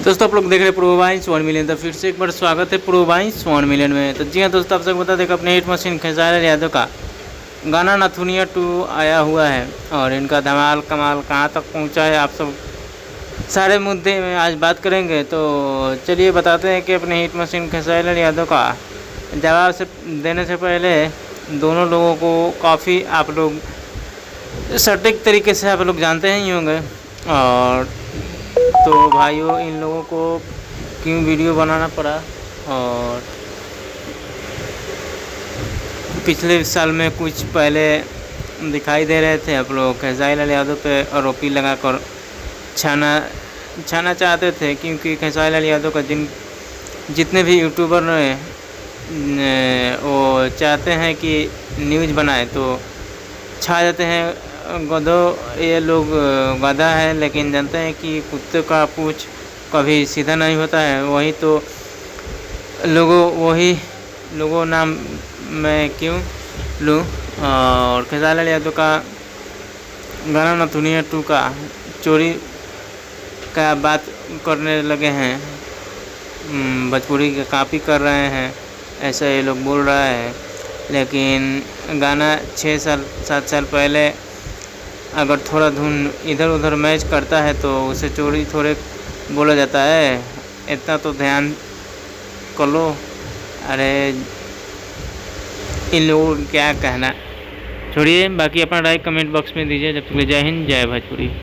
दोस्तों आप लोग देख रहे हैं प्रोवाइंस 1 मिलियन। तो फिर से एक बार स्वागत है प्रोवाइंस 1 मिलियन में। तो जी हाँ दोस्तों, आप सबको बता दें कि अपने हिट मशीन खेसारी यादव का गाना नथुनिया 2 आया हुआ है और इनका धमाल कमाल कहाँ तक पहुँचा है, आप सब सारे मुद्दे में आज बात करेंगे। तो चलिए बताते हैं कि अपने हिट मशीन खेसारी यादव का जवाब से देने से पहले दोनों लोगों को काफ़ी आप लोग सटीक तरीके से आप लोग जानते ही होंगे। और तो भाइयों, इन लोगों को क्यों वीडियो बनाना पड़ा, और पिछले साल में कुछ पहले दिखाई दे रहे थे आप लोग खेसारी यादव पे आरोपी लगाकर छाना चाहते थे, क्योंकि खेसारी यादव का जितने भी यूट्यूबर वो चाहते हैं कि न्यूज़ बनाए तो छा जाते हैं। गधों, ये लोग गधा है, लेकिन जानते हैं कि कुत्ते का पूँछ कभी सीधा नहीं होता है। वही लोगों नाम मैं क्यों लूँ। और खेसारी यादव का गाना नथुनिया 2 का चोरी का बात करने लगे हैं, भोजपुरी की कॉपी कर रहे हैं, ऐसा ये लोग बोल रहा है। लेकिन गाना 6-7 साल पहले अगर थोड़ा धुन इधर उधर मैच करता है तो उसे चोरी थोड़े बोला जाता है। इतना तो ध्यान कर लो। अरे इन लोगों को क्या कहना, छोड़िए, बाकी अपना राय कमेंट बॉक्स में दीजिए। जब तक जय हिंद, जय भोजपुरी।